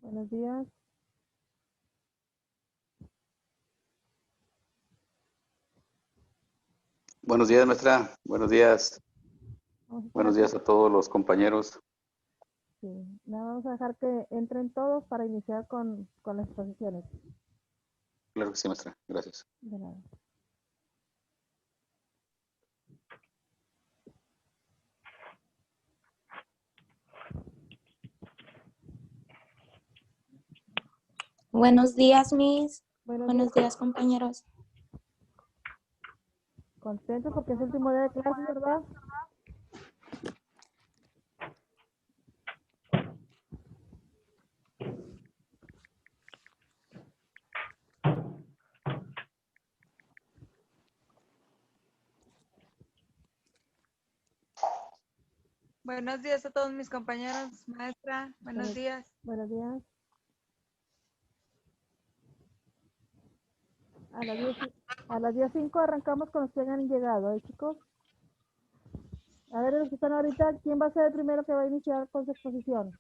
Buenos días. Buenos días, maestra. Buenos días. Vamos a Buenos esperar días a todos los compañeros. sí, vamos a dejar que entren todos para iniciar con las exposiciones. Claro que sí, maestra. Gracias. De nada. Buenos días, Miss. Buenos Buenos días. días, compañeros. Contentos porque es el último día de clase, ¿verdad? Buenos días a todos mis compañeros, maestra. Buenos días. Buenos días. A las 10:05 arrancamos con los que hayan llegado, ¿eh, chicos? A ver, los que están ahorita, ¿quién va a ser el primero que va a iniciar con su exposición?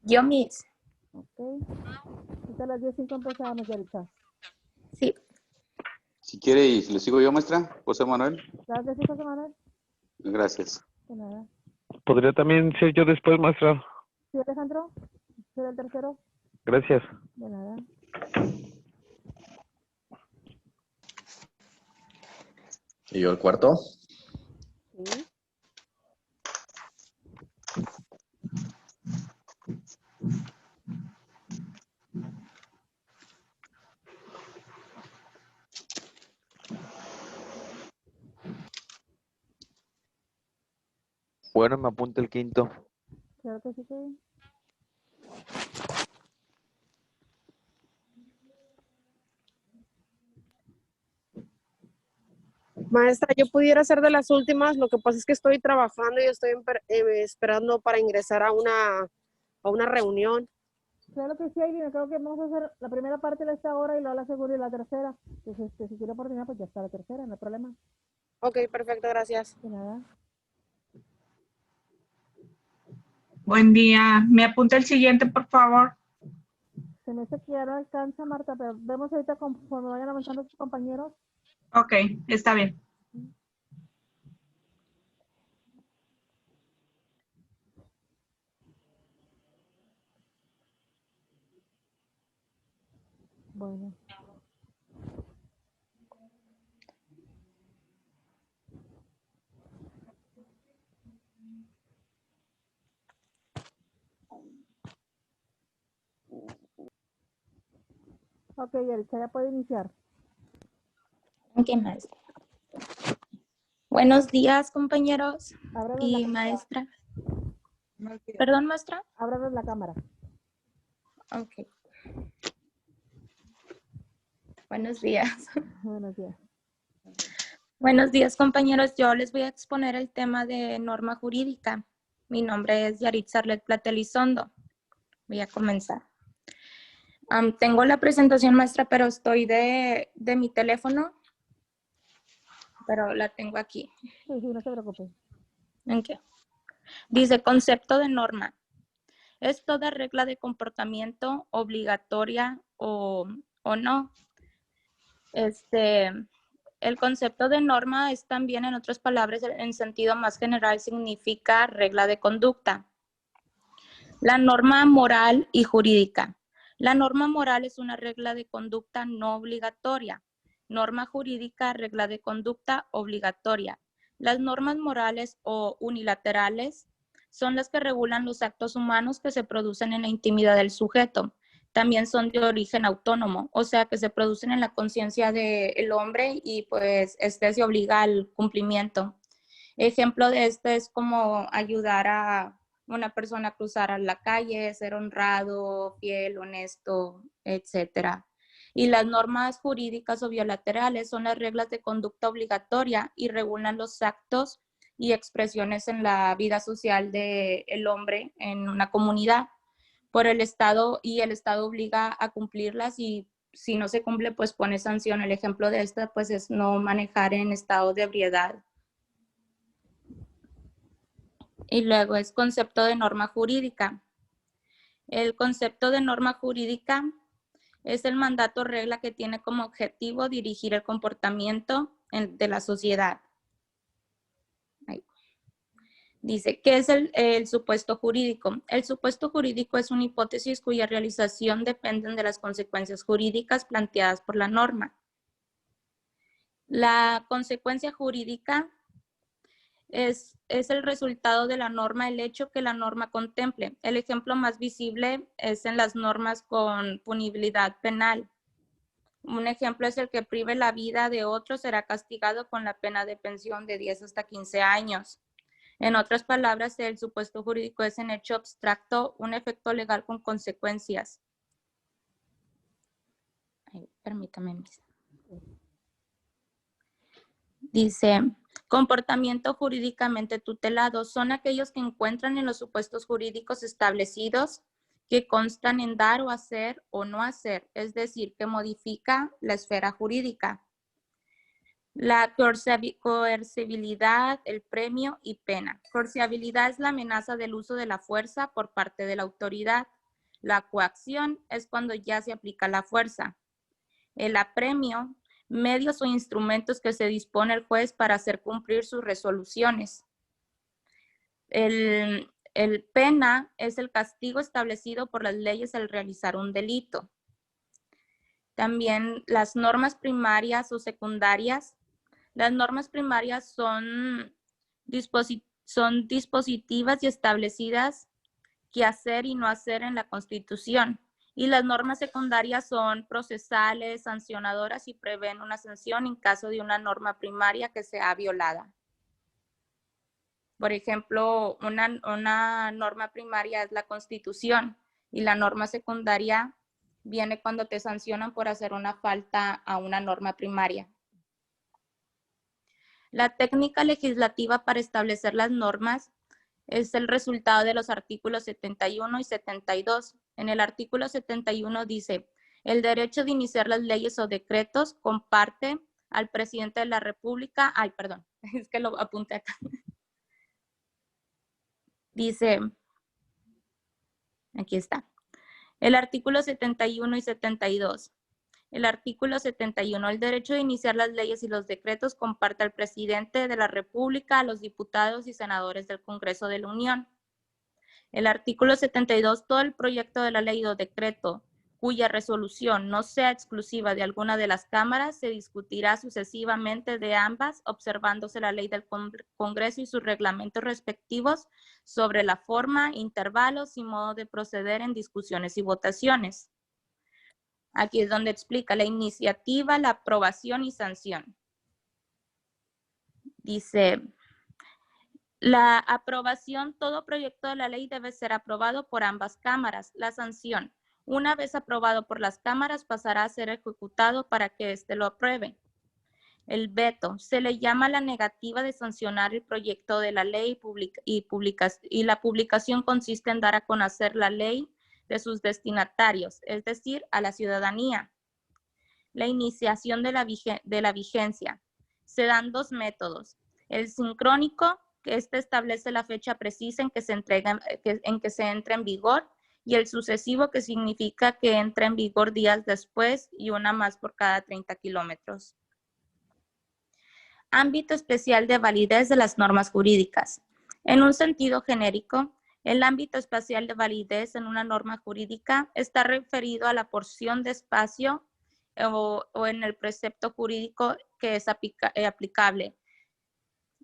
Yo, Miss. Ok. Ahorita a las 10:05 empezamos, Yaritza. Sí. Si quiere, y le sigo yo, maestra. José Manuel. Claro que sí, José Manuel. Gracias. De nada. ¿Podría también ser yo después, maestra? ¿Sí, Alejandro? ¿Será el tercero? Gracias. De nada. ¿Y yo el cuarto? Sí. Bueno, me apunta el quinto. Claro que sí, Kevin. Maestra, yo pudiera ser de las últimas, lo que pasa es que estoy trabajando y estoy esperando para ingresar a una reunión. Claro que sí, Aileen, creo que vamos a hacer la primera parte de esta hora y luego la segunda y la tercera. Entonces, si tiene oportunidad, pues ya está la tercera, no hay problema. Ok, perfecto, gracias. De nada. Buen día. ¿Me apunta el siguiente, por favor? Se me hace que ya no alcanza, Marta, pero vemos ahorita conforme vayan avanzando sus compañeros. Ok, está bien. Bueno. Ok, Erika, ya puede iniciar. Ok, maestra. Buenos días, compañeros Ábranos y la maestra. Buenos días. Perdón, maestra. Ábranos la cámara. Ok. Buenos días. Buenos días. Buenos días, compañeros. Yo les voy a exponer el tema de norma jurídica. Mi nombre es Yaritza Arlet Platelizondo. Voy a comenzar. Tengo la presentación, maestra, pero estoy de mi teléfono, pero la tengo aquí. Sí, sí, no se preocupe. ¿En qué? Dice, concepto de norma. Es toda regla de comportamiento obligatoria o no. El concepto de norma es también, en otras palabras, en sentido más general, significa regla de conducta. La norma moral y jurídica. La norma moral es una regla de conducta no obligatoria. Norma jurídica, regla de conducta obligatoria. Las normas morales o unilaterales son las que regulan los actos humanos que se producen en la intimidad del sujeto. También son de origen autónomo, o sea que se producen en la conciencia del hombre y pues se obliga al cumplimiento. Ejemplo de esto es como ayudar a una persona a cruzar a la calle, ser honrado, fiel, honesto, etcétera. Y las normas jurídicas o bilaterales son las reglas de conducta obligatoria y regulan los actos y expresiones en la vida social del hombre en una comunidad por el Estado, y el Estado obliga a cumplirlas, y si no se cumple, pues pone sanción. El ejemplo de esta, pues, es no manejar en estado de ebriedad. Y luego es concepto de norma jurídica. El concepto de norma jurídica es el mandato o regla que tiene como objetivo dirigir el comportamiento de la sociedad. Ahí. Dice, ¿qué es el supuesto jurídico? El supuesto jurídico es una hipótesis cuya realización depende de las consecuencias jurídicas planteadas por la norma. La consecuencia jurídica es el resultado de la norma, el hecho que la norma contemple. El ejemplo más visible es en las normas con punibilidad penal. Un ejemplo es el que prive la vida de otro será castigado con la pena de pensión de 10 hasta 15 años. En otras palabras, el supuesto jurídico es en hecho abstracto un efecto legal con consecuencias. Ay, permítame, Miss. Dice, comportamiento jurídicamente tutelado son aquellos que encuentran en los supuestos jurídicos establecidos que constan en dar o hacer o no hacer, es decir, que modifica la esfera jurídica. La coercibilidad, el premio y pena. Coercibilidad es la amenaza del uso de la fuerza por parte de la autoridad. La coacción es cuando ya se aplica la fuerza. El apremio, medios o instrumentos que se dispone el juez para hacer cumplir sus resoluciones. El pena es el castigo establecido por las leyes al realizar un delito. También las normas primarias o secundarias. Las normas primarias son dispositivas y establecidas qué hacer y no hacer en la Constitución. Y las normas secundarias son procesales, sancionadoras y prevén una sanción en caso de una norma primaria que sea violada. Por ejemplo, una norma primaria es la Constitución y la norma secundaria viene cuando te sancionan por hacer una falta a una norma primaria. La técnica legislativa para establecer las normas es el resultado de los artículos 71 y 72. En el artículo 71 dice, el derecho de iniciar las leyes o decretos comparte al presidente de la República. Ay, perdón, es que lo apunté acá. Dice, aquí está, el artículo 71 y 72. El artículo 71, el derecho de iniciar las leyes y los decretos comparte al presidente de la República, a los diputados y senadores del Congreso de la Unión. El artículo 72, todo el proyecto de la ley o decreto cuya resolución no sea exclusiva de alguna de las cámaras se discutirá sucesivamente de ambas, observándose la ley del Congreso y sus reglamentos respectivos sobre la forma, intervalos y modo de proceder en discusiones y votaciones. Aquí es donde explica la iniciativa, la aprobación y sanción. Dice, la aprobación, todo proyecto de la ley debe ser aprobado por ambas cámaras. La sanción, una vez aprobado por las cámaras, pasará a ser ejecutado para que éste lo apruebe. El veto, se le llama la negativa de sancionar el proyecto de la ley y la publicación consiste en dar a conocer la ley de sus destinatarios, es decir, a la ciudadanía. La iniciación de la vigencia. Se dan dos métodos. El sincrónico, que establece la fecha precisa en que se entra en vigor, y el sucesivo, que significa que entra en vigor días después y una más por cada 30 kilómetros. Ámbito especial de validez de las normas jurídicas. En un sentido genérico, el ámbito espacial de validez en una norma jurídica está referido a la porción de espacio o en el precepto jurídico que es aplicable,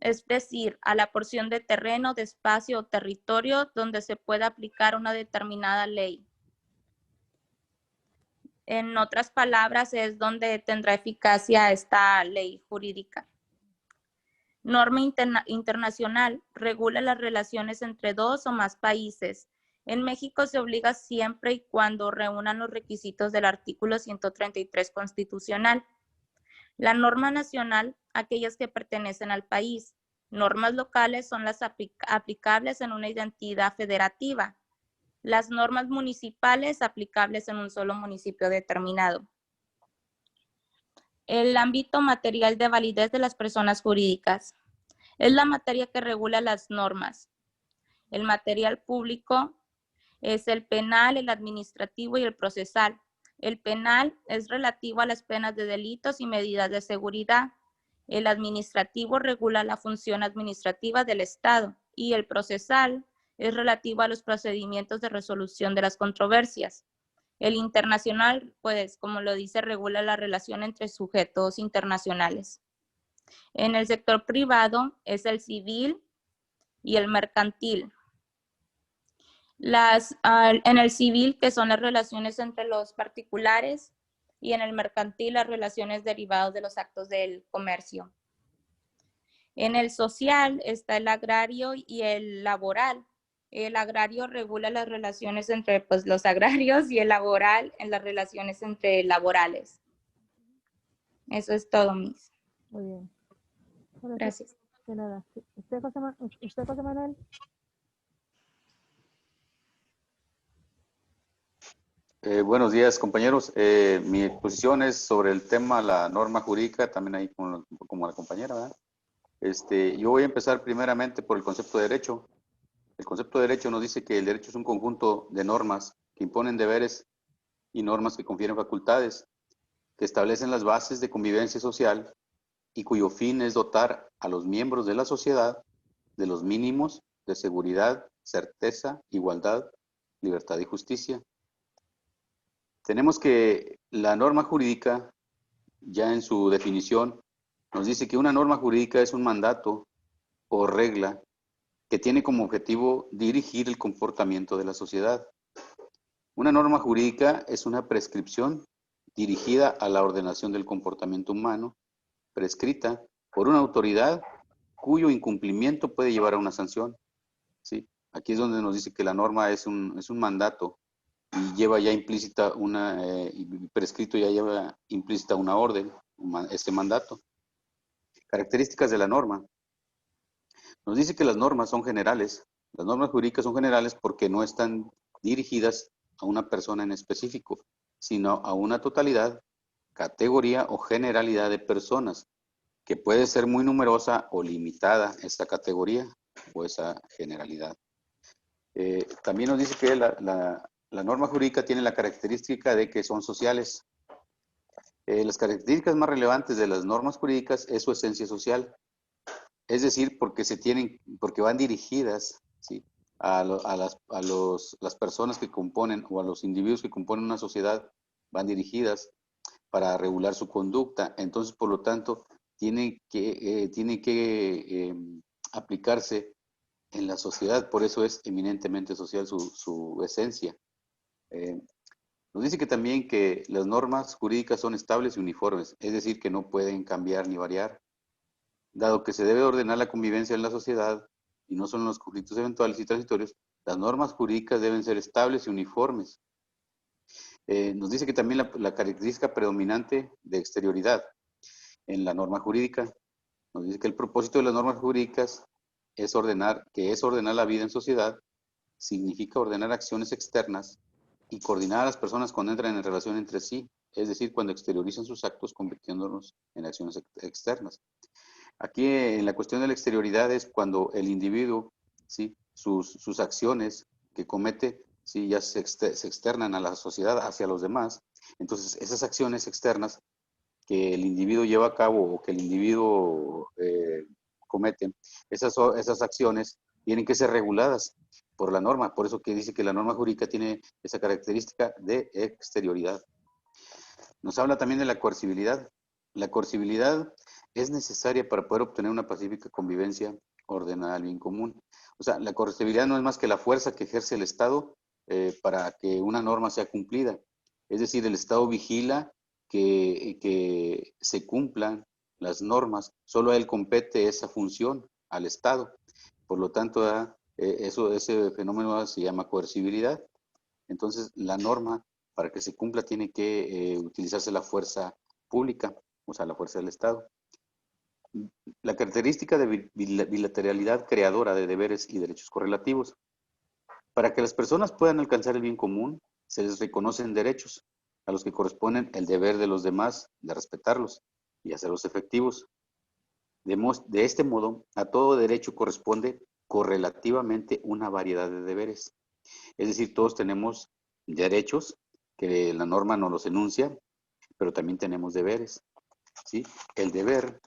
es decir, a la porción de terreno, de espacio o territorio donde se pueda aplicar una determinada ley. En otras palabras, es donde tendrá eficacia esta ley jurídica. Norma internacional regula las relaciones entre dos o más países. En México se obliga siempre y cuando reúnan los requisitos del artículo 133 constitucional. La norma nacional, aquellas que pertenecen al país. Normas locales son las aplicables en una entidad federativa. Las normas municipales aplicables en un solo municipio determinado. El ámbito material de validez de las personas jurídicas. Es la materia que regula las normas. El material público Es el penal, el administrativo y el procesal. El penal es relativo a las penas de delitos y medidas de seguridad. El administrativo regula la función administrativa del Estado y el procesal es relativo a los procedimientos de resolución de las controversias. El internacional, pues, como lo dice, regula la relación entre sujetos internacionales. En el sector privado es el civil y el mercantil. En el civil, que son las relaciones entre los particulares, y en el mercantil, las relaciones derivadas de los actos del comercio. En el social está el agrario y el laboral. El agrario regula las relaciones entre pues, los agrarios y el laboral en las relaciones entre laborales. Eso es todo, Miss. Muy bien. Ahora sí, Gracias. de nada. Sí. ¿Usted, José Manuel? Buenos días, compañeros. Mi exposición es sobre el tema, la norma jurídica, también ahí como la compañera, ¿verdad? Yo voy a empezar primeramente por el concepto de derecho. El concepto de derecho nos dice que el derecho es un conjunto de normas que imponen deberes y normas que confieren facultades, que establecen las bases de convivencia social y cuyo fin es dotar a los miembros de la sociedad de los mínimos de seguridad, certeza, igualdad, libertad y justicia. Tenemos que la norma jurídica, ya en su definición, nos dice que una norma jurídica es un mandato o regla que tiene como objetivo dirigir el comportamiento de la sociedad. Una norma jurídica es una prescripción dirigida a la ordenación del comportamiento humano, prescrita por una autoridad cuyo incumplimiento puede llevar a una sanción. ¿Sí? Aquí es donde nos dice que la norma es un mandato y lleva ya implícita prescrito ya lleva implícita una orden, este mandato. Características de la norma. Nos dice que las normas son generales. Las normas jurídicas son generales porque no están dirigidas a una persona en específico, sino a una totalidad, categoría o generalidad de personas, que puede ser muy numerosa o limitada esta categoría o esa generalidad. También nos dice que la norma jurídica tiene la característica de que son sociales. Las características más relevantes de las normas jurídicas es su esencia social. Es decir, porque van dirigidas, ¿sí?, a las personas que componen o a los individuos que componen una sociedad, van dirigidas para regular su conducta. Entonces, por lo tanto, tienen que aplicarse en la sociedad. Por eso es eminentemente social su esencia. Nos dice que también que las normas jurídicas son estables y uniformes, es decir, que no pueden cambiar ni variar. Dado que se debe ordenar la convivencia en la sociedad y no son los conflictos eventuales y transitorios, las normas jurídicas deben ser estables y uniformes. Nos dice que también la característica predominante de exterioridad en la norma jurídica, nos dice que el propósito de las normas jurídicas es ordenar la vida en sociedad, significa ordenar acciones externas y coordinar a las personas cuando entran en relación entre sí, es decir, cuando exteriorizan sus actos convirtiéndolos en acciones externas. Aquí en la cuestión de la exterioridad es cuando el individuo, ¿sí?, sus acciones que comete, ¿sí?, ya se externan a la sociedad, hacia los demás. Entonces, esas acciones externas que el individuo lleva a cabo o que el individuo comete, esas acciones tienen que ser reguladas por la norma. Por eso que dice que la norma jurídica tiene esa característica de exterioridad. Nos habla también de la coercibilidad. La coercibilidad es necesaria para poder obtener una pacífica convivencia ordenada al bien común. O sea, la coercibilidad no es más que la fuerza que ejerce el Estado para que una norma sea cumplida. Es decir, el Estado vigila que se cumplan las normas. Solo a él compete esa función, al Estado. Por lo tanto, ese fenómeno se llama coercibilidad. Entonces, la norma, para que se cumpla, tiene que utilizarse la fuerza pública, o sea, la fuerza del Estado. La característica de bilateralidad creadora de deberes y derechos correlativos. Para que las personas puedan alcanzar el bien común, se les reconocen derechos a los que corresponden el deber de los demás de respetarlos y hacerlos efectivos. De este modo, a todo derecho corresponde correlativamente una variedad de deberes. Es decir, todos tenemos derechos que la norma nos los enuncia, pero también tenemos deberes, ¿sí? El deber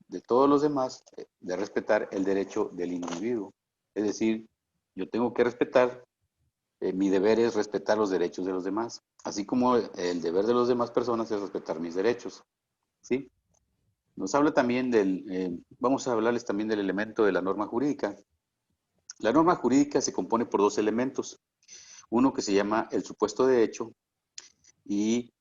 de todos los demás de respetar el derecho del individuo. Es decir, yo tengo que respetar, mi deber es respetar los derechos de los demás, así como el deber de las demás personas es respetar mis derechos, ¿sí? Nos habla también vamos a hablarles también del elemento de la norma jurídica. La norma jurídica se compone por dos elementos, uno que se llama el supuesto de hecho y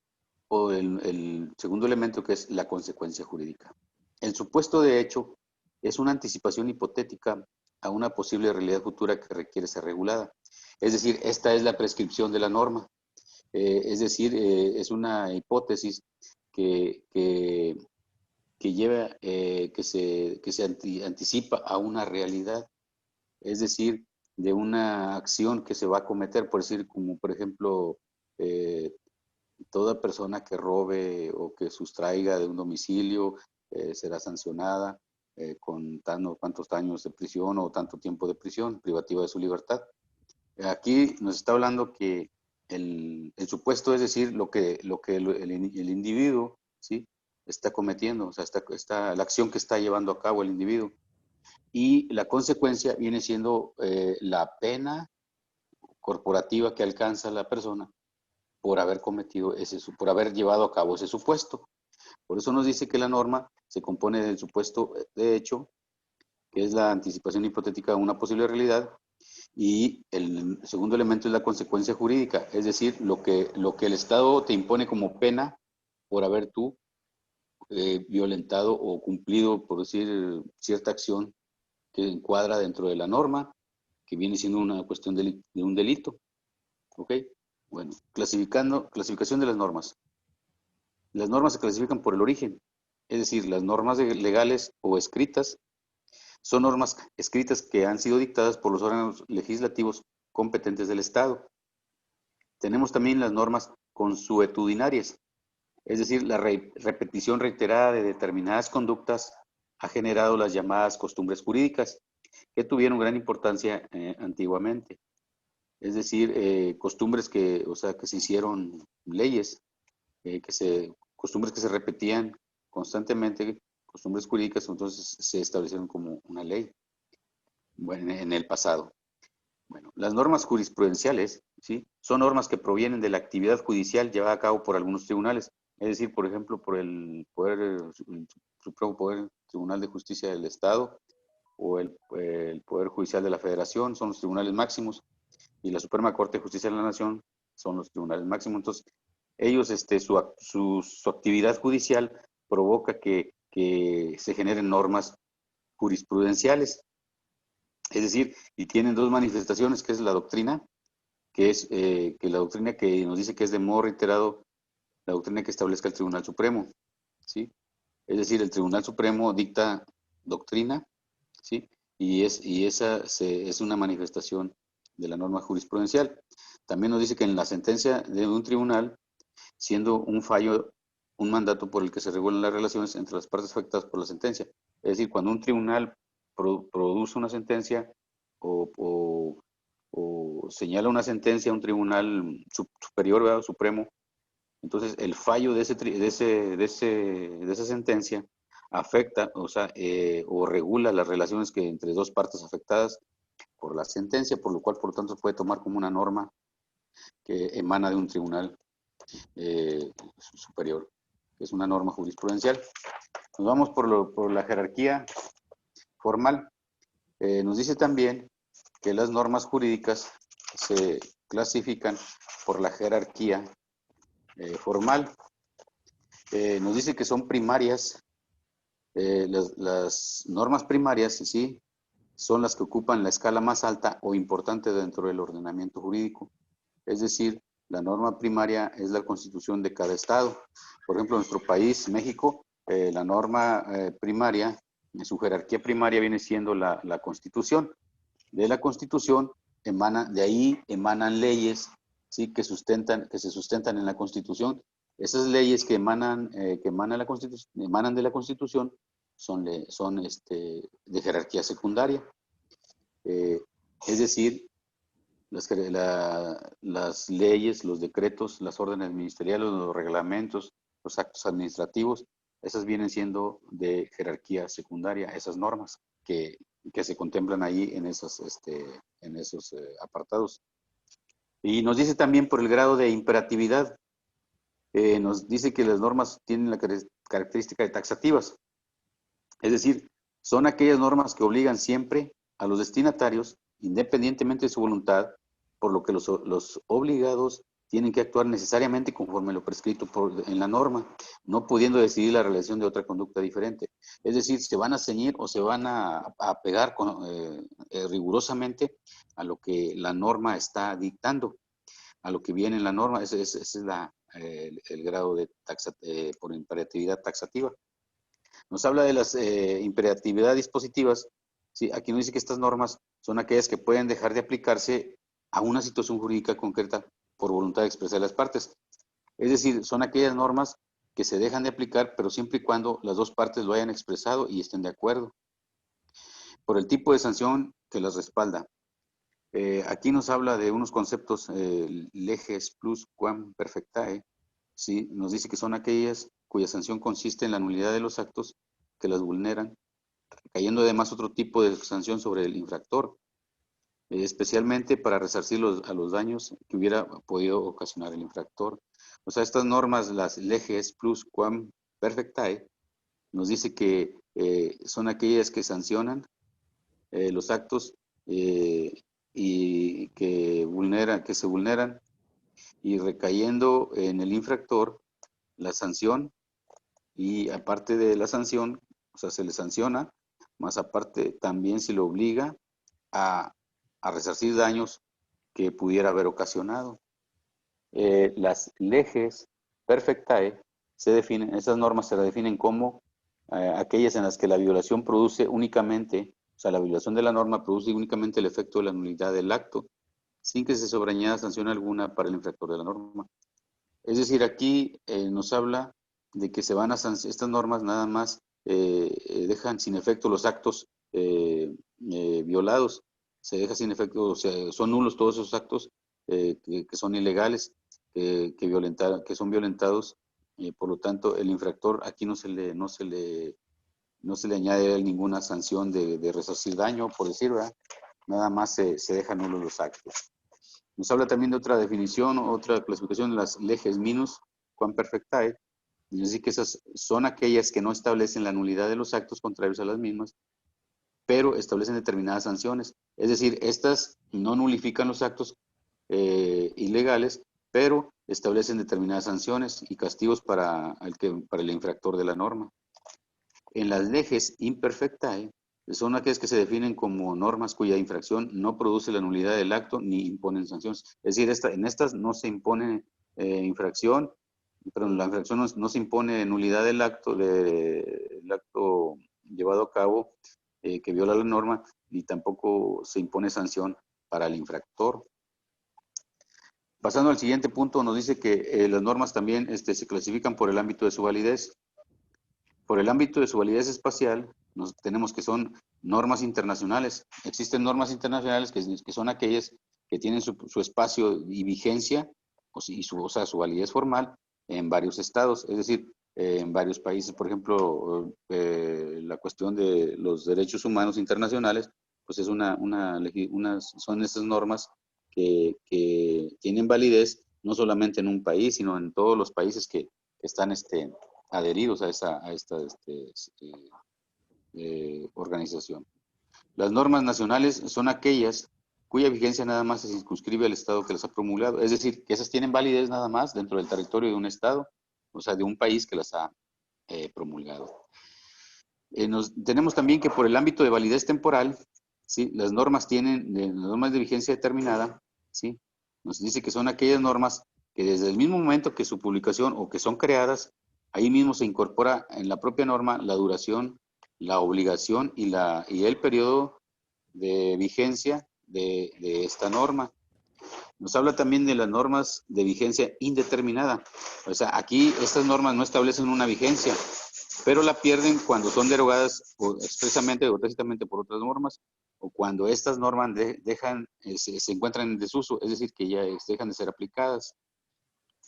el segundo elemento que es la consecuencia jurídica. El supuesto de hecho es una anticipación hipotética a una posible realidad futura que requiere ser regulada. Es decir, esta es la prescripción de la norma. Es decir, es una hipótesis que lleva, que se anticipa a una realidad. Es decir, de una acción que se va a cometer, por decir, como por ejemplo, toda persona que robe o que sustraiga de un domicilio será sancionada con tantos años de prisión o tanto tiempo de prisión, privativa de su libertad. Aquí nos está hablando que el supuesto es decir, lo que el individuo, ¿sí?, está cometiendo, o sea, la acción que está llevando a cabo el individuo. Y la consecuencia viene siendo la pena corporativa que alcanza la persona por haber cometido por haber llevado a cabo ese supuesto. Por eso nos dice que la norma se compone del supuesto de hecho, que es la anticipación hipotética de una posible realidad, y el segundo elemento es la consecuencia jurídica, es decir, lo que el Estado te impone como pena por haber tú violentado o cumplido, por decir, cierta acción que encuadra dentro de la norma, que viene siendo una cuestión de un delito. ¿Ok? Bueno, clasificación de las normas. Las normas se clasifican por el origen, es decir, las normas legales o escritas son normas escritas que han sido dictadas por los órganos legislativos competentes del Estado. Tenemos también las normas consuetudinarias, es decir, la repetición reiterada de determinadas conductas ha generado las llamadas costumbres jurídicas, que tuvieron gran importancia antiguamente. Es decir, costumbres que se hicieron leyes, costumbres que se repetían constantemente, costumbres jurídicas, entonces se establecieron como una ley, bueno, en el pasado. Bueno, las normas jurisprudenciales, ¿sí?, son normas que provienen de la actividad judicial llevada a cabo por algunos tribunales, es decir, por ejemplo, por el Supremo Poder Tribunal de Justicia del Estado o el Poder Judicial de la Federación, son los tribunales máximos, y la Suprema Corte de Justicia de la Nación son los tribunales máximos. Entonces, ellos, su actividad judicial provoca que se generen normas jurisprudenciales. Es decir, y tienen dos manifestaciones, que es la doctrina, que es que la doctrina que nos dice que es de modo reiterado, la doctrina que establezca el Tribunal Supremo, ¿sí? Es decir, el Tribunal Supremo dicta doctrina, ¿sí? Y esa es una manifestación de la norma jurisprudencial. También nos dice que en la sentencia de un tribunal, siendo un fallo, un mandato por el que se regulan las relaciones entre las partes afectadas por la sentencia. Es decir, cuando un tribunal produce una sentencia o señala una sentencia a un tribunal superior, ¿verdad?, supremo, entonces el fallo de esa sentencia afecta, o regula las relaciones que entre dos partes afectadas por la sentencia, por lo cual, por lo tanto, se puede tomar como una norma que emana de un tribunal superior, que es una norma jurisprudencial. Nos vamos por la jerarquía formal. Nos dice también que las normas jurídicas se clasifican por la jerarquía formal. Nos dice que son primarias. Las normas primarias, sí, son las que ocupan la escala más alta o importante dentro del ordenamiento jurídico. Es decir, la norma primaria es la constitución de cada estado. Por ejemplo, en nuestro país, México, la norma primaria, en su jerarquía primaria viene siendo la Constitución. De la Constitución de ahí emanan leyes, ¿sí?, que se sustentan en la Constitución. Esas leyes que emanan de la Constitución son de jerarquía secundaria. Es decir, las leyes, los decretos, las órdenes ministeriales, los reglamentos, los actos administrativos, esas vienen siendo de jerarquía secundaria, esas normas que se contemplan ahí en esos apartados. Y nos dice también por el grado de imperatividad, nos dice que las normas tienen la característica de taxativas, es decir, son aquellas normas que obligan siempre a los destinatarios, independientemente de su voluntad, por lo que los obligados tienen que actuar necesariamente conforme lo prescrito en la norma, no pudiendo decidir la realización de otra conducta diferente. Es decir, se van a ceñir o se van a pegar rigurosamente a lo que la norma está dictando, a lo que viene en la norma. Ese es el grado de por imperatividad taxativa. Nos habla de las imperatividad dispositivas. ¿Sí? Aquí nos dice que estas normas son aquellas que pueden dejar de aplicarse a una situación jurídica concreta por voluntad expresa de las partes. Es decir, son aquellas normas que se dejan de aplicar, pero siempre y cuando las dos partes lo hayan expresado y estén de acuerdo. Por el tipo de sanción que las respalda. Aquí nos habla de unos conceptos, leges plus quam perfectae. ¿Sí? Nos dice que son aquellas cuya sanción consiste en la nulidad de los actos que las vulneran, cayendo además otro tipo de sanción sobre el infractor, especialmente para resarcir a los daños que hubiera podido ocasionar el infractor. O sea, estas normas, las leges plus quam perfectae, nos dice que son aquellas que sancionan los actos y que se vulneran, y recayendo en el infractor la sanción, y aparte de la sanción, o sea, se le sanciona, más aparte también se le obliga a resarcir daños que pudiera haber ocasionado. Las leges perfectae esas normas se definen como aquellas en las que la violación produce únicamente, o sea, la violación de la norma produce únicamente el efecto de la nulidad del acto, sin que se sobreañada sanción alguna para el infractor de la norma. Es decir, aquí nos habla de que se van a estas normas nada más dejan sin efecto los actos violados, se deja sin efecto, o sea, son nulos todos esos actos que son ilegales, que son violentados, por lo tanto el infractor aquí no se le añade ninguna sanción de resarcir daño, por decir, ¿verdad? Nada más se dejan nulos los actos. Nos habla también de otra definición, otra clasificación de las leges minus quam perfectae. Es decir, que esas son aquellas que no establecen la nulidad de los actos contrarios a las mismas, pero establecen determinadas sanciones. Es decir, estas no nulifican los actos ilegales, pero establecen determinadas sanciones y castigos para el infractor de la norma. En las leges imperfectae, son aquellas que se definen como normas cuya infracción no produce la nulidad del acto ni imponen sanciones. Es decir, en estas no se impone infracción, pero en la infracción no se impone nulidad del acto llevado a cabo que viola la norma, ni tampoco se impone sanción para el infractor. Pasando al siguiente punto, nos dice que las normas también se clasifican por el ámbito de su validez. Por el ámbito de su validez espacial, tenemos que son normas internacionales. Existen normas internacionales que son aquellas que tienen su espacio y vigencia, y su validez formal en varios estados, es decir, en varios países. Por ejemplo, la cuestión de los derechos humanos internacionales, pues es son esas normas que tienen validez no solamente en un país, sino en todos los países que están adheridos a esta organización. Las normas nacionales son aquellas cuya vigencia nada más se circunscribe al estado que las ha promulgado, es decir, que esas tienen validez nada más dentro del territorio de un estado, o sea, de un país que las ha promulgado. Tenemos también que por el ámbito de validez temporal, ¿sí? Las normas de vigencia determinada, ¿sí? Nos dice que son aquellas normas que desde el mismo momento que su publicación o que son creadas, ahí mismo se incorpora en la propia norma la duración, la obligación y el periodo de vigencia de esta norma. Nos habla también de las normas de vigencia indeterminada. O sea, aquí estas normas no establecen una vigencia, pero la pierden cuando son derogadas expresamente o tácitamente por otras normas. o cuando estas normas se encuentran en desuso, es decir, que ya dejan de ser aplicadas.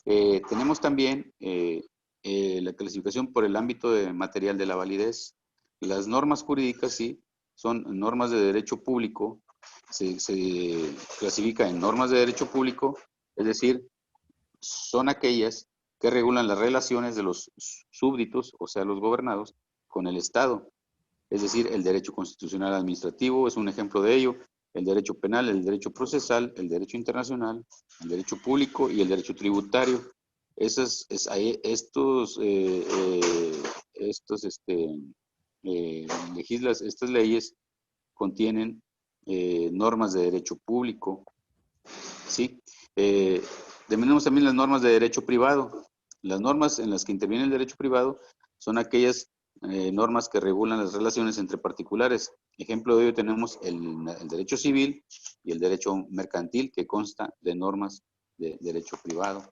Tenemos también la clasificación por el ámbito de material de la validez. Las normas jurídicas, sí, son normas de derecho público, se clasifica en normas de derecho público, es decir, son aquellas que regulan las relaciones de los súbditos, o sea, los gobernados, con el Estado. Es decir, el derecho constitucional administrativo es un ejemplo de ello, el derecho penal, el derecho procesal, el derecho internacional, el derecho público y el derecho tributario. Estas leyes contienen normas de derecho público, ¿sí? Tenemos también las normas de derecho privado. Las normas en las que interviene el derecho privado son aquellas normas que regulan las relaciones entre particulares. Ejemplo de ello tenemos el derecho civil y el derecho mercantil, que consta de normas de derecho privado.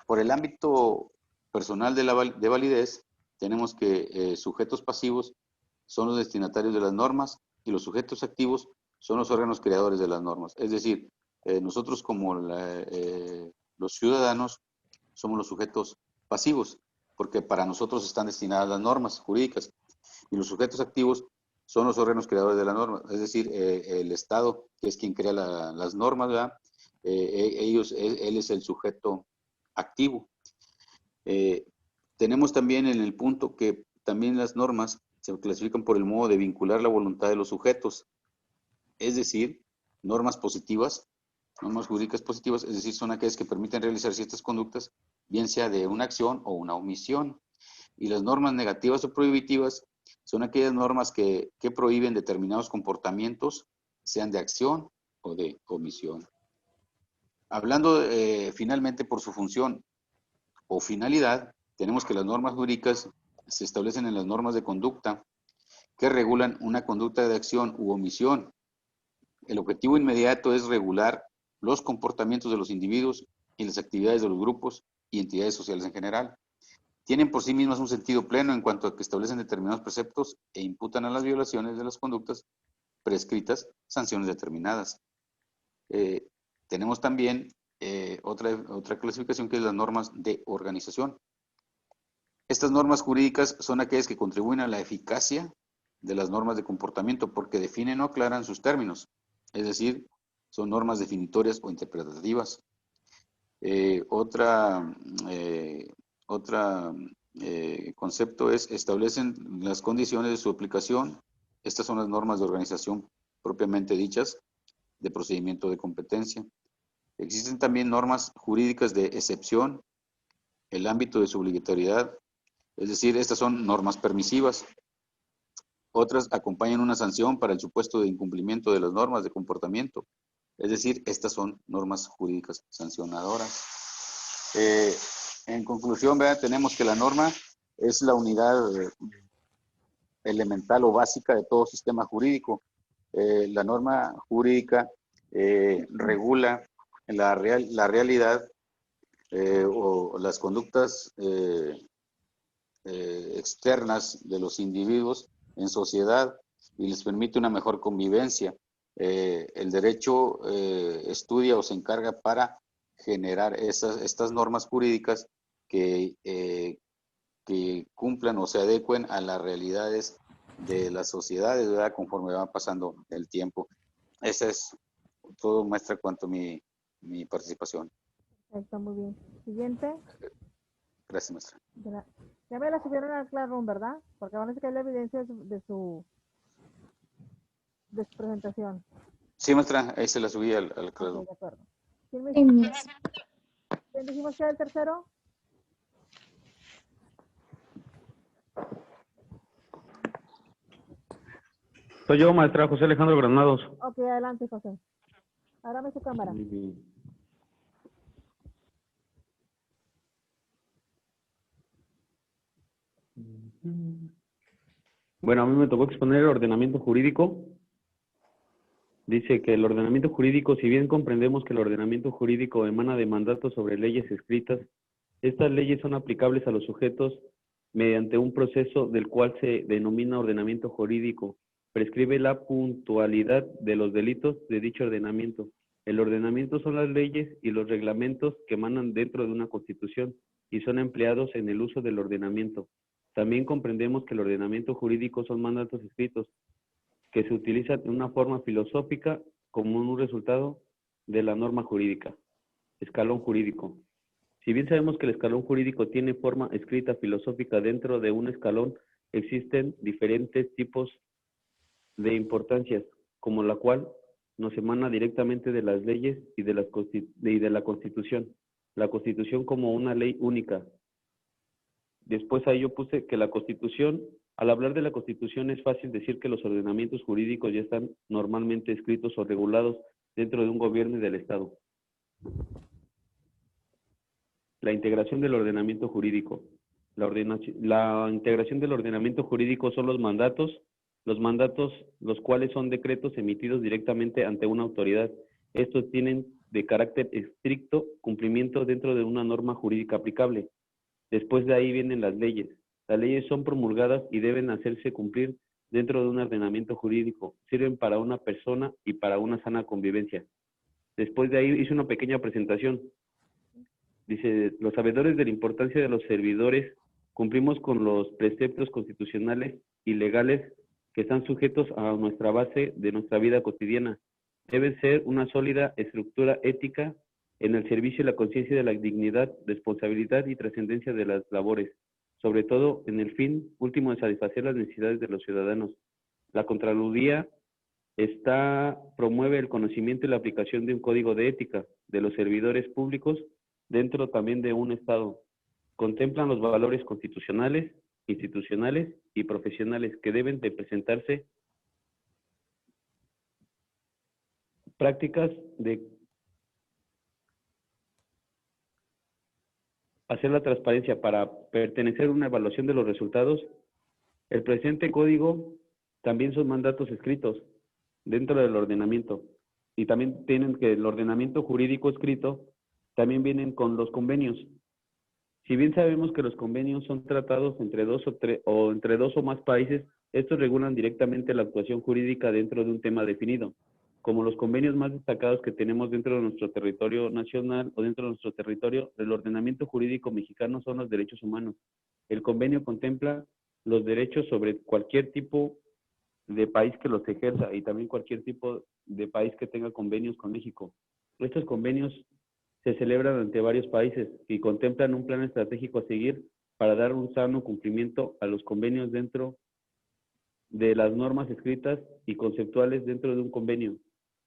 Por el ámbito personal de validez, tenemos que sujetos pasivos son los destinatarios de las normas y los sujetos activos son los órganos creadores de las normas. Es decir, nosotros como los ciudadanos somos los sujetos pasivos, porque para nosotros están destinadas las normas jurídicas, y los sujetos activos son los órganos creadores de las normas, es decir, el Estado, que es quien crea las normas, ¿verdad? Él es el sujeto activo. Tenemos también en el punto que también las normas se clasifican por el modo de vincular la voluntad de los sujetos, es decir, normas positivas, normas jurídicas positivas, es decir, son aquellas que permiten realizar ciertas conductas, bien sea de una acción o una omisión. Y las normas negativas o prohibitivas son aquellas normas que prohíben determinados comportamientos, sean de acción o de omisión. Hablando finalmente por su función o finalidad, tenemos que las normas jurídicas se establecen en las normas de conducta que regulan una conducta de acción u omisión. El objetivo inmediato es regular los comportamientos de los individuos y las actividades de los grupos y entidades sociales en general. Tienen por sí mismas un sentido pleno en cuanto a que establecen determinados preceptos e imputan a las violaciones de las conductas prescritas sanciones determinadas. Tenemos también otra clasificación que es las normas de organización. Estas normas jurídicas son aquellas que contribuyen a la eficacia de las normas de comportamiento porque definen o aclaran sus términos, es decir, son normas definitorias o interpretativas. Concepto es establecen las condiciones de su aplicación. Estas son las normas de organización propiamente dichas, de procedimiento de competencia. Existen también normas jurídicas de excepción, el ámbito de su obligatoriedad, es decir, estas son normas permisivas. Otras acompañan una sanción para el supuesto de incumplimiento de las normas de comportamiento, es decir, estas son normas jurídicas sancionadoras. En conclusión, vean, tenemos que la norma es la unidad elemental o básica de todo sistema jurídico. La norma jurídica regula la realidad o las conductas externas de los individuos en sociedad y les permite una mejor convivencia. El derecho estudia o se encarga para generar estas normas jurídicas que cumplan o se adecuen a las realidades de las sociedades, ¿verdad? Conforme va pasando el tiempo. Esa es todo, muestra cuanto mi participación. Está muy bien. Siguiente. Gracias, maestra. Ya me la subieron al Classroom, ¿verdad? Porque van a sacar la evidencia de su presentación. Sí, maestra, ahí se la subí al Classroom. Okay, de acuerdo. ¿Quién dijimos que era el tercero? Soy yo, maestra José Alejandro Granados. Ok, adelante, José. Ábrame su cámara. Bueno, a mí me tocó exponer el ordenamiento jurídico. Dice que el ordenamiento jurídico, si bien comprendemos que el ordenamiento jurídico emana de mandatos sobre leyes escritas, estas leyes son aplicables a los sujetos mediante un proceso del cual se denomina ordenamiento jurídico, prescribe la puntualidad de los delitos de dicho ordenamiento. El ordenamiento son las leyes y los reglamentos que emanan dentro de una constitución y son empleados en el uso del ordenamiento. También comprendemos que el ordenamiento jurídico son mandatos escritos que se utilizan en una forma filosófica como un resultado de la norma jurídica. Escalón jurídico. Si bien sabemos que el escalón jurídico tiene forma escrita filosófica, dentro de un escalón existen diferentes tipos de importancias, como la cual nos emana directamente de las leyes y de la Constitución. La Constitución como una ley única. Después ahí yo puse que la Constitución, al hablar de la Constitución es fácil decir que los ordenamientos jurídicos ya están normalmente escritos o regulados dentro de un gobierno y del Estado. La integración del ordenamiento jurídico. La integración del ordenamiento jurídico son los mandatos, los cuales son decretos emitidos directamente ante una autoridad. Estos tienen de carácter estricto cumplimiento dentro de una norma jurídica aplicable. Después de ahí vienen las leyes. Las leyes son promulgadas y deben hacerse cumplir dentro de un ordenamiento jurídico. Sirven para una persona y para una sana convivencia. Después de ahí hice una pequeña presentación. Dice, los sabedores de la importancia de los servidores cumplimos con los preceptos constitucionales y legales que están sujetos a nuestra base de nuestra vida cotidiana. Debe ser una sólida estructura ética en el servicio y la conciencia de la dignidad, responsabilidad y trascendencia de las labores, sobre todo en el fin último de satisfacer las necesidades de los ciudadanos. La Contraloría promueve el conocimiento y la aplicación de un código de ética de los servidores públicos dentro también de un Estado. Contemplan los valores constitucionales, institucionales y profesionales que deben de presentarse, prácticas de hacer la transparencia para pertenecer a una evaluación de los resultados. El presente código también son mandatos escritos dentro del ordenamiento y también tienen que el ordenamiento jurídico escrito también vienen con los convenios. Si bien sabemos que los convenios son tratados entre dos o más países, estos regulan directamente la actuación jurídica dentro de un tema definido. Como los convenios más destacados que tenemos dentro de nuestro territorio nacional o dentro de nuestro territorio, el ordenamiento jurídico mexicano son los derechos humanos. El convenio contempla los derechos sobre cualquier tipo de país que los ejerza y también cualquier tipo de país que tenga convenios con México. Estos convenios se celebran ante varios países y contemplan un plan estratégico a seguir para dar un sano cumplimiento a los convenios dentro de las normas escritas y conceptuales dentro de un convenio,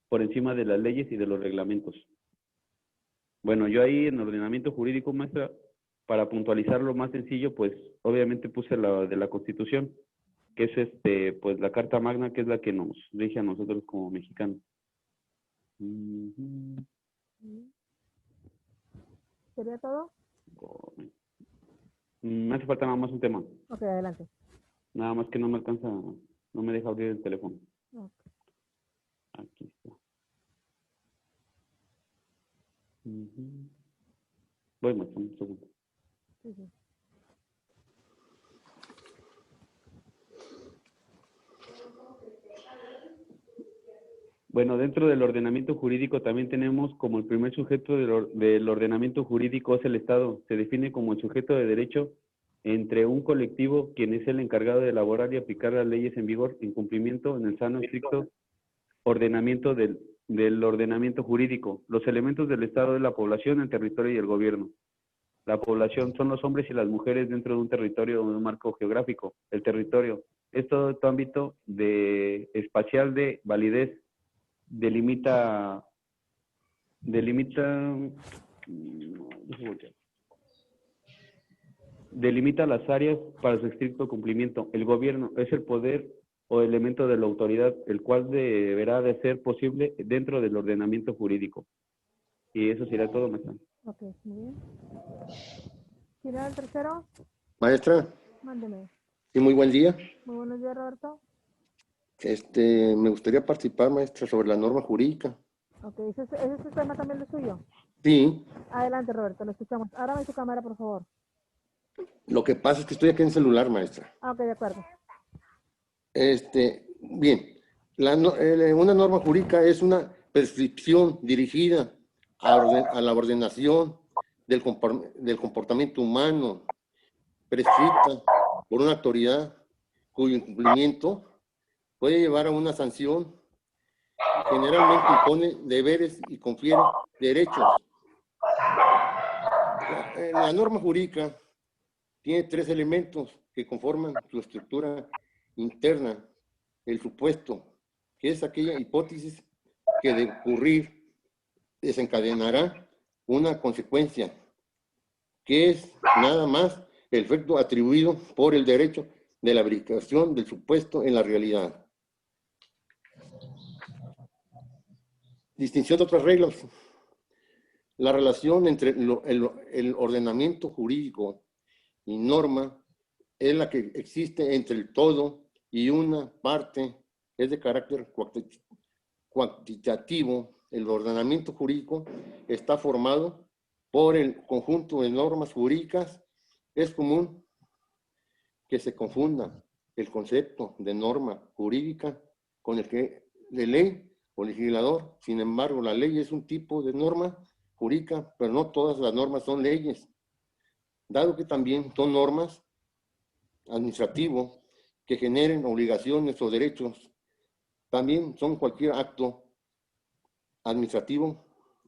por encima de las leyes y de los reglamentos. Bueno, yo ahí en ordenamiento jurídico, maestra, para puntualizarlo más sencillo, pues obviamente puse la de la Constitución, que es pues la Carta Magna, que es la que nos rige a nosotros como mexicanos. ¿Sería todo? Me hace falta nada más un tema. Ok, adelante. Nada más que no me alcanza, no me deja abrir el teléfono. Okay. Aquí está. Voy, maestro, un segundo. Sí, sí. Bueno, dentro del ordenamiento jurídico también tenemos como el primer sujeto del ordenamiento jurídico es el Estado. Se define como el sujeto de derecho entre un colectivo, quien es el encargado de elaborar y aplicar las leyes en vigor en cumplimiento en el sano y estricto ordenamiento del ordenamiento jurídico. Los elementos del Estado es la población, el territorio y el gobierno. La población son los hombres y las mujeres dentro de un territorio o de un marco geográfico. El territorio es todo este ámbito espacial de validez. Delimita las áreas para su estricto cumplimiento. El gobierno es el poder o elemento de la autoridad, el cual deberá de ser posible dentro del ordenamiento jurídico. Y eso será todo, maestra. Ok, muy bien. ¿Quién era el tercero? Maestra, Mándeme. sí, muy buen día. Muy buenos días, Roberto. Me gustaría participar, maestra, sobre la norma jurídica. Ok, ¿ese tema también es suyo? Sí, Adelante, Roberto, lo escuchamos. Ábrame su cámara, por favor. lo que pasa es que estoy aquí en celular, maestra. Ah, ok, de acuerdo. Bien, una norma jurídica es una prescripción dirigida a la ordenación del comportamiento humano, prescrita por una autoridad cuyo incumplimiento puede llevar a una sanción. Generalmente impone deberes y confiere derechos. La norma jurídica tiene 3 elementos que conforman su estructura interna. El supuesto, que es aquella hipótesis que de ocurrir desencadenará una consecuencia, que es nada más el efecto atribuido por el derecho de la aplicación del supuesto en la realidad. Distinción de otras reglas. La relación entre el ordenamiento jurídico y norma es la que existe entre el todo y una parte, es de carácter cuantitativo. El ordenamiento jurídico está formado por el conjunto de normas jurídicas. Es común que se confunda el concepto de norma jurídica con el que de ley o legislador. Sin embargo, la ley es un tipo de norma jurídica, pero no todas las normas son leyes, dado que también son normas administrativas que generen obligaciones o derechos. También son cualquier acto administrativo,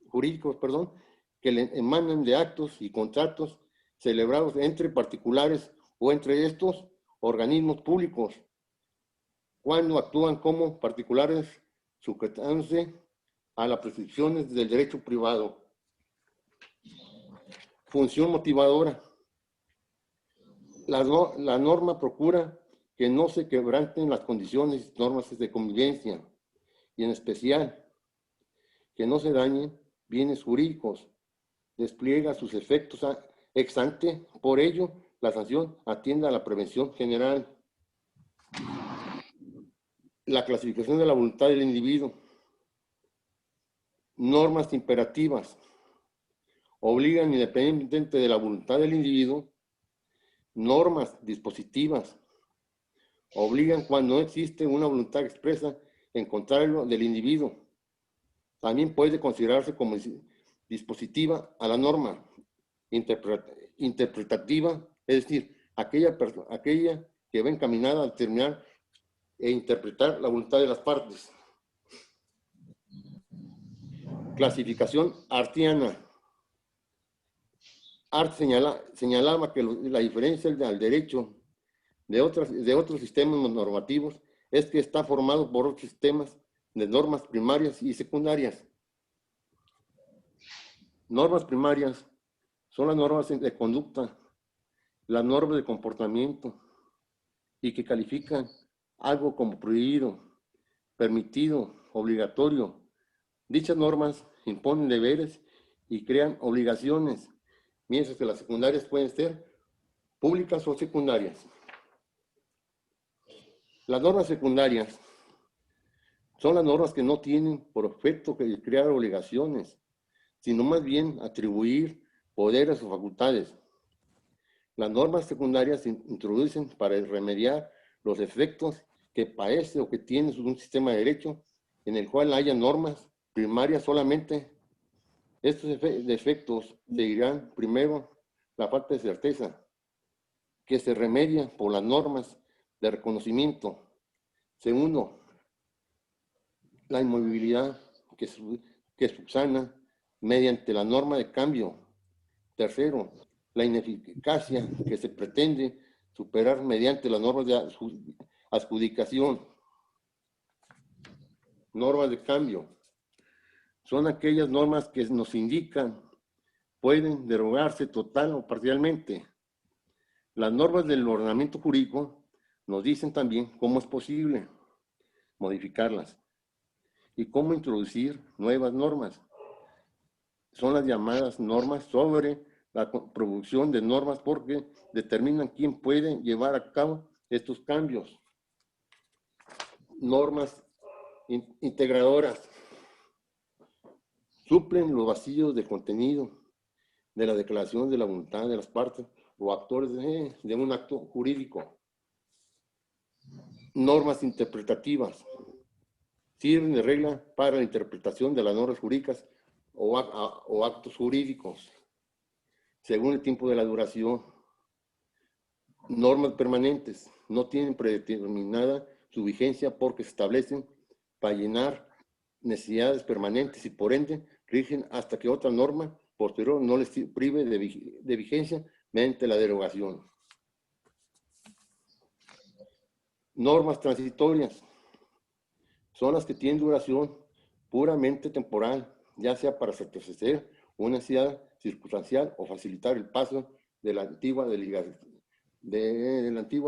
jurídico, perdón, que le emanan de actos y contratos celebrados entre particulares o entre estos organismos públicos, cuando actúan como particulares sujetándose a las prescripciones del derecho privado. Función motivadora. La norma procura que no se quebranten las condiciones y normas de convivencia, y en especial que no se dañen bienes jurídicos. Despliega sus efectos ex ante. Por ello, la sanción atiende a la prevención general. La clasificación de la voluntad del individuo. Normas imperativas. Obligan independientemente de la voluntad del individuo. Normas dispositivas. Obligan cuando no existe una voluntad expresa en contrario del individuo. También puede considerarse como dispositiva a la norma. Interpretativa, es decir, aquella que va encaminada a determinar e interpretar la voluntad de las partes. Clasificación artiana. Art señalaba que la diferencia del derecho de otros sistemas normativos es que está formado por otros sistemas de normas primarias y secundarias. Normas primarias son las normas de conducta, las normas de comportamiento, y que califican algo como prohibido, permitido, obligatorio. Dichas normas imponen deberes y crean obligaciones, mientras que las secundarias pueden ser públicas o secundarias. Las normas secundarias son las normas que no tienen por objeto que crear obligaciones, sino más bien atribuir poderes o facultades. Las normas secundarias se introducen para remediar los efectos que padece o que tiene un sistema de derecho en el cual haya normas primarias solamente. Estos defectos seguirán primero la falta de certeza, que se remedia por las normas de reconocimiento. Segundo, la inmovilidad que subsana mediante la norma de cambio. Tercero, la ineficacia que se pretende superar mediante las normas de adjudicación. Normas de cambio. Son aquellas normas que nos indican, pueden derogarse total o parcialmente. Las normas del ordenamiento jurídico nos dicen también cómo es posible modificarlas y cómo introducir nuevas normas. Son las llamadas normas sobre la producción de normas, porque determinan quién puede llevar a cabo estos cambios. Normas integradoras. Suplen los vacíos de contenido de la declaración de la voluntad de las partes o actores de un acto jurídico. Normas interpretativas. Sirven de regla para la interpretación de las normas jurídicas o actos jurídicos, según el tiempo de la duración. Normas permanentes. No tienen predeterminada su vigencia porque se establecen para llenar necesidades permanentes y por ende rigen hasta que otra norma posterior no les prive de vigencia mediante la derogación. Normas transitorias son las que tienen duración puramente temporal, ya sea para satisfacer una necesidad circunstancial o facilitar el paso de la antigua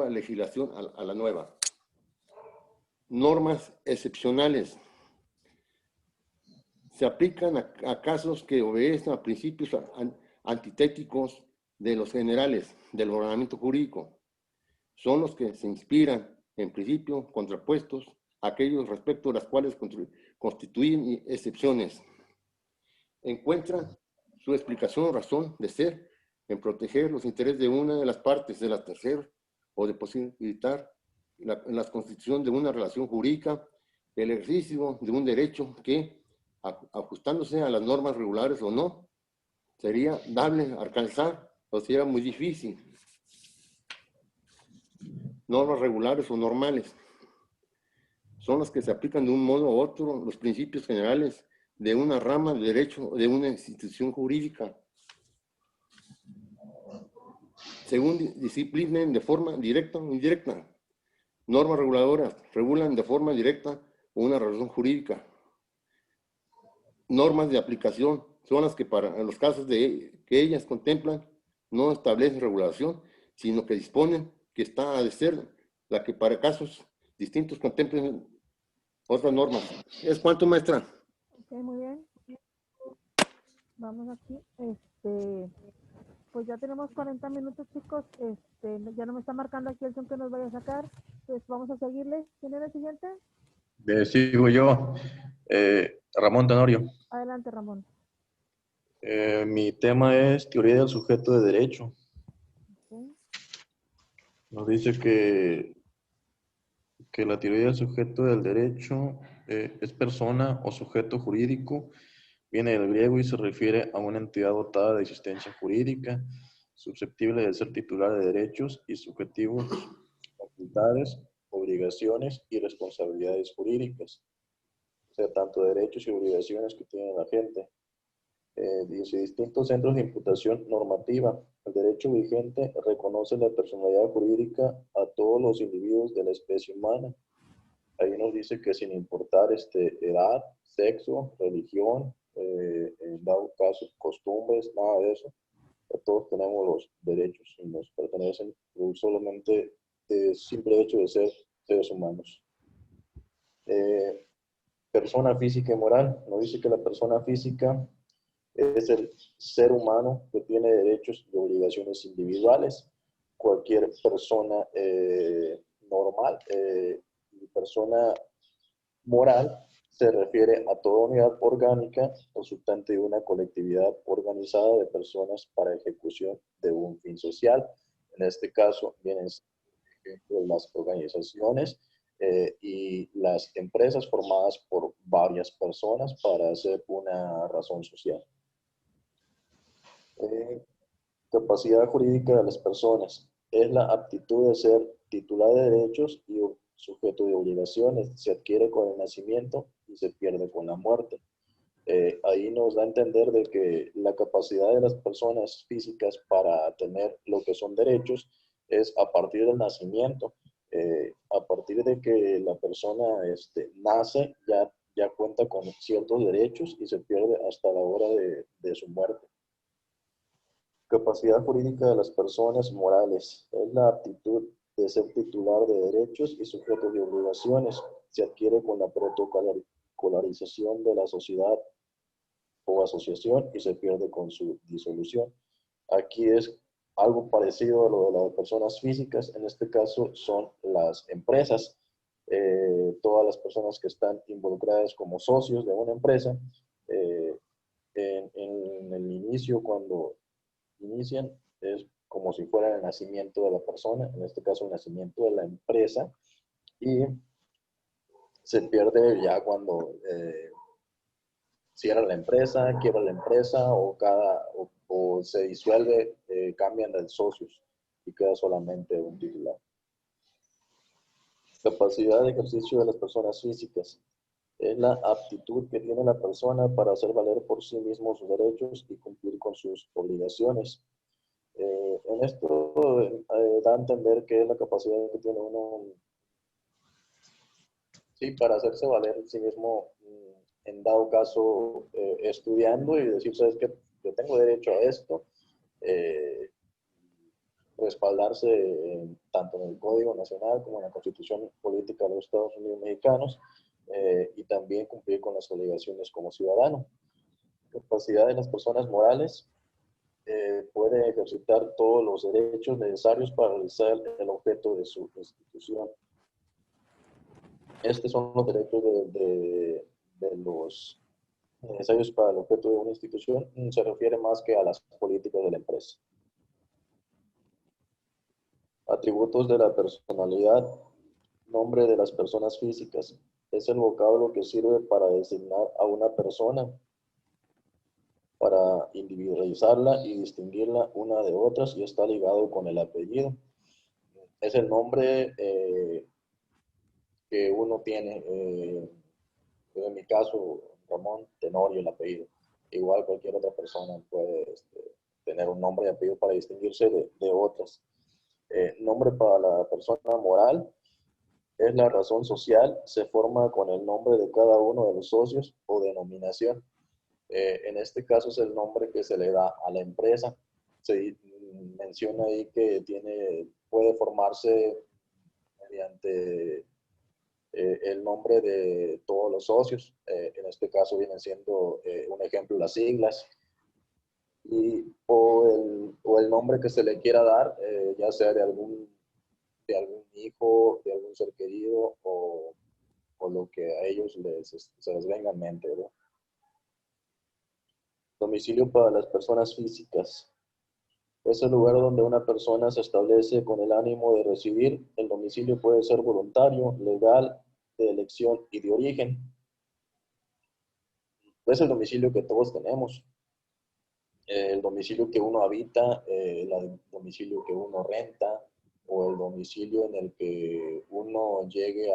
legislación a la nueva. Normas excepcionales. Se aplican a casos que obedecen a principios antitéticos de los generales del ordenamiento jurídico. Son los que se inspiran en principios contrapuestos a aquellos respecto a las cuales constituyen excepciones. Encuentran su explicación o razón de ser en proteger los intereses de una de las partes de la tercera o de posibilitar la constitución de una relación jurídica, el ejercicio de un derecho que, ajustándose a las normas regulares o no, sería dable alcanzar o sería muy difícil. Normas regulares o normales son las que se aplican de un modo u otro los principios generales de una rama de derecho de una institución jurídica, según disciplinen de forma directa o indirecta. Normas reguladoras regulan de forma directa una relación jurídica. Normas de aplicación son las que para los casos que ellas contemplan no establecen regulación, sino que disponen que está a de ser la que para casos distintos contemplen otras normas. ¿Es cuánto, maestra? Ok, muy bien. Vamos aquí. Pues ya tenemos 40 minutos, chicos. Ya no me está marcando aquí el son que nos vaya a sacar. Pues vamos a seguirle. ¿Quién era el siguiente? Sigo yo. Ramón Tenorio. Adelante, Ramón. Mi tema es teoría del sujeto de derecho. Okay. Nos dice que la teoría del sujeto del derecho es persona o sujeto jurídico, viene del griego y se refiere a una entidad dotada de existencia jurídica, susceptible de ser titular de derechos y subjetivos, facultades, obligaciones y responsabilidades jurídicas. O sea, tanto derechos y obligaciones que tiene la gente. Dice, distintos centros de imputación normativa. El derecho vigente reconoce la personalidad jurídica a todos los individuos de la especie humana. Ahí nos dice que sin importar edad, sexo, religión, en dado caso, costumbres, nada de eso, todos tenemos los derechos y nos pertenecen solamente el simple hecho de ser seres humanos. Persona física y moral. Nos dice que la persona física es el ser humano que tiene derechos y obligaciones individuales. Cualquier persona normal y persona moral se refiere a toda unidad orgánica resultante de una colectividad organizada de personas para ejecución de un fin social. En este caso vienen las organizaciones y las empresas formadas por varias personas para hacer una razón social. Capacidad jurídica de las personas es la aptitud de ser titular de derechos y sujeto de obligaciones. Se adquiere con el nacimiento y se pierde con la muerte. Ahí nos da a entender de que la capacidad de las personas físicas para tener lo que son derechos es a partir del nacimiento. A partir de que la persona nace, ya cuenta con ciertos derechos y se pierde hasta la hora de su muerte. Capacidad jurídica de las personas morales es la aptitud de ser titular de derechos y sujeto de obligaciones. Se adquiere con la protocolarización de la sociedad o asociación y se pierde con su disolución. Aquí es algo parecido a lo de las personas físicas. En este caso son las empresas. Todas las personas que están involucradas como socios de una empresa, en el inicio, cuando inician, es como si fuera el nacimiento de la persona, en este caso el nacimiento de la empresa, y se pierde ya cuando cierra la empresa, quiebra la empresa o se disuelve, cambian de socios y queda solamente un titular. Capacidad de ejercicio de las personas físicas. Es la aptitud que tiene la persona para hacer valer por sí mismo sus derechos y cumplir con sus obligaciones. En esto da a entender que es la capacidad que tiene uno, sí, para hacerse valer en sí mismo, en dado caso, estudiando y decir, ¿sabes qué? Yo tengo derecho a esto, respaldarse tanto en el Código Nacional como en la Constitución Política de los Estados Unidos Mexicanos, y también cumplir con las obligaciones como ciudadano. Capacidad de las personas morales. Puede ejercitar todos los derechos necesarios para realizar el objeto de su institución. Estos son los derechos de los necesarios para el objeto de una institución. Se refiere más que a las políticas de la empresa. Atributos de la personalidad. Nombre de las personas físicas. Es el vocablo que sirve para designar a una persona, para individualizarla y distinguirla una de otras, y está ligado con el apellido. Es el nombre que uno tiene. En mi caso, Ramón Tenorio, el apellido. Igual cualquier otra persona puede tener un nombre y apellido para distinguirse de otras. Nombre para la persona moral es la razón social, se forma con el nombre de cada uno de los socios o denominación. En este caso es el nombre que se le da a la empresa. Se menciona ahí que puede formarse mediante el nombre de todos los socios. En este caso vienen siendo, un ejemplo, las siglas. O el nombre que se le quiera dar, ya sea de algún hijo, de algún ser querido, o lo que a ellos se les venga en mente, ¿verdad? Domicilio para las personas físicas. Es el lugar donde una persona se establece con el ánimo de residir. El domicilio puede ser voluntario, legal, de elección y de origen. Es el domicilio que todos tenemos. El domicilio que uno habita, el domicilio que uno renta, o el domicilio en el que uno llegue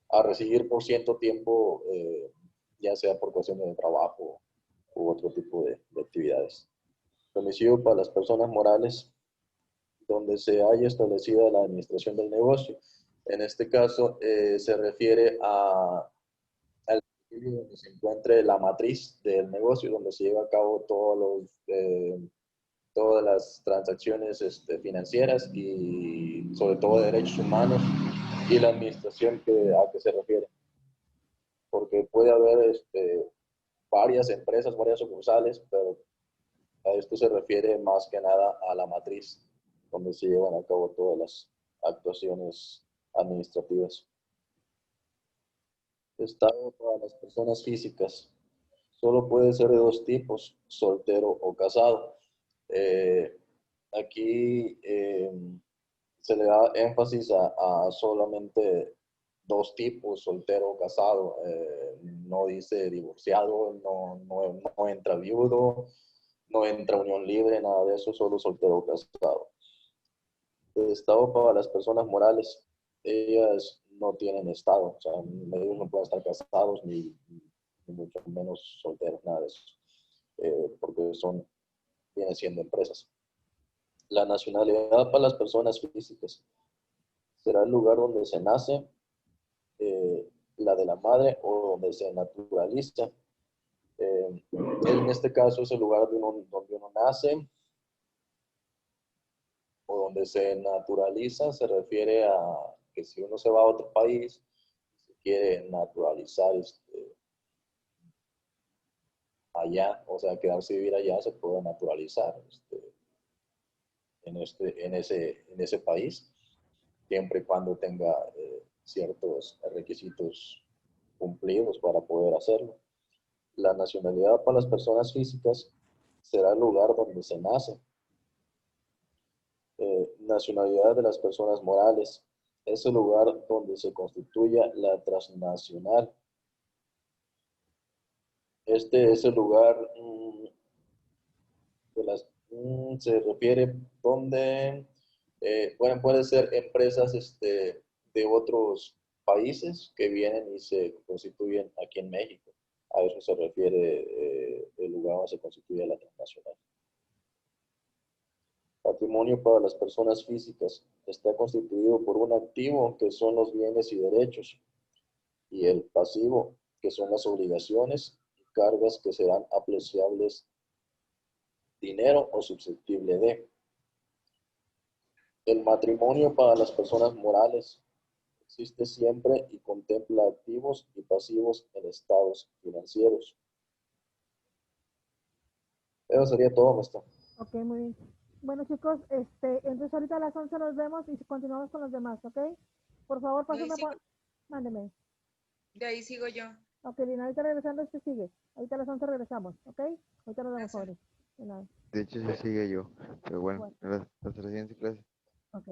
a residir por cierto tiempo, ya sea por cuestiones de trabajo u otro tipo de actividades. Domicilio para las personas morales, donde se haya establecida la administración del negocio. En este caso, se refiere al domicilio donde se encuentre la matriz del negocio, donde se lleva a cabo todas las transacciones financieras y sobre todo de derechos humanos, y la administración a que se refiere. Porque puede haber varias empresas, varias sucursales, pero a esto se refiere más que nada a la matriz, donde se llevan a cabo todas las actuaciones administrativas. Estado para las personas físicas. Solo puede ser de dos tipos, soltero o casado. Aquí se le da énfasis a solamente dos tipos, soltero o casado. No dice divorciado, no entra viudo, no entra unión libre, nada de eso, solo soltero o casado. Estado para las personas morales. Ellas no tienen estado, o sea, ellos no pueden estar casados ni mucho menos solteros, nada de eso, porque vienen siendo empresas. La nacionalidad para las personas físicas será el lugar donde se nace, la de la madre, o donde se naturaliza. En este caso es el lugar donde uno nace o donde se naturaliza. Se refiere a que si uno se va a otro país, se quiere naturalizar allá, o sea, quedarse y vivir allá, se puede naturalizar en ese país, siempre y cuando tenga ciertos requisitos cumplidos para poder hacerlo. La nacionalidad para las personas físicas será el lugar donde se nace. Nacionalidad de las personas morales es el lugar donde se constituye la transnacional. Este es el lugar se refiere donde, bueno, puede ser empresas de otros países que vienen y se constituyen aquí en México. A eso se refiere el lugar donde se constituye la transnacional. Patrimonio para las personas físicas está constituido por un activo, que son los bienes y derechos, y el pasivo, que son las obligaciones y cargas que serán apreciables, dinero o susceptible de. El matrimonio para las personas morales existe siempre y contempla activos y pasivos en estados financieros. Eso sería todo, maestro. Ok, muy bien. Bueno, chicos, entonces ahorita a las 11 nos vemos y continuamos con los demás, ¿ok? Por favor, pásenme por... Mándeme. De ahí sigo yo. Ok, Lina, ahorita regresando, sigue. Ahorita a las 11 regresamos, ¿ok? Ahorita nos vemos, jóvenes. De nada. De hecho, sí sigue yo. Pero bueno, Bueno. hasta la siguiente clase. Ok.